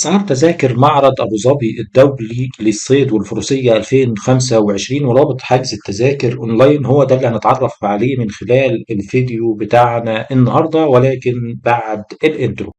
أسعار تذاكر معرض أبو ظبي الدولي للصيد والفروسية 2025 ورابط حجز التذاكر أونلاين هو ده اللي هنتعرف عليه من خلال الفيديو بتاعنا النهاردة، ولكن بعد الانترو.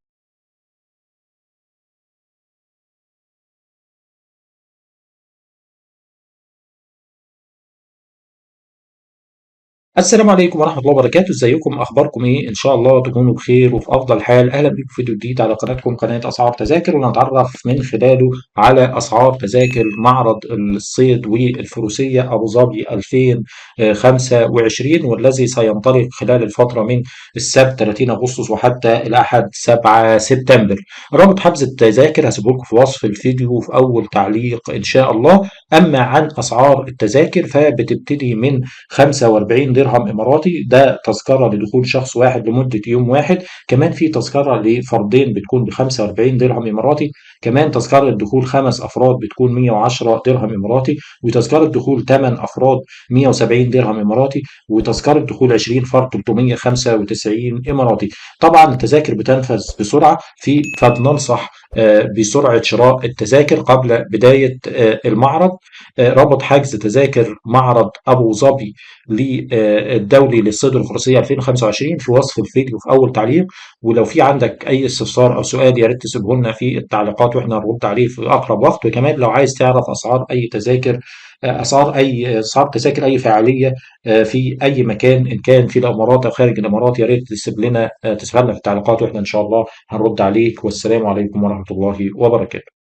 السلام عليكم ورحمة الله وبركاته، ازيكم؟ اخباركم ايه؟ ان شاء الله تكونوا بخير وفي افضل حال. اهلا بكم في فيديو جديد على قناتكم، قناة اسعار تذاكر، ونتعرف من خلاله على اسعار تذاكر معرض الصيد والفروسية ابو ظبي 2025، والذي سينطلق خلال الفترة من السبت 30 اغسطس وحتى الاحد 7 سبتمبر. رابط حجز التذاكر هسيبه لكم في وصف الفيديو وفي اول تعليق ان شاء الله. اما عن اسعار التذاكر فبتبتدي من 45 درهم إماراتي، ده تذكرة لدخول شخص واحد لمدة يوم واحد. كمان في تذكرة لفردين بتكون ب 45 درهم إماراتي. كمان تذكرة دخول 5 أفراد بتكون 110 درهم إماراتي. وتذكرة دخول 8 أفراد 170 درهم إماراتي. وتذكرة دخول 20 فرد 395 إماراتي. طبعا التذاكر بتنفذ بسرعة فبننصح بسرعة شراء التذاكر قبل بداية المعرض. رابط حجز تذاكر معرض أبو ظبي للدولي للصيد والفروسية 2025 في وصف الفيديو في أول تعليق. ولو في عندك أي استفسار أو سؤال يا ريت تسيبه لنا في التعليقات وإحنا نرد عليه في أقرب وقت. وكمان لو عايز تعرف أسعار أي تذاكر، أسعار تذاكر أي فعالية في أي مكان، إن كان في الإمارات أو خارج الإمارات، يا ريت تسيبها لنا في التعليقات وإحنا إن شاء الله هنرد عليك. والسلام عليكم ورحمة الله وبركاته.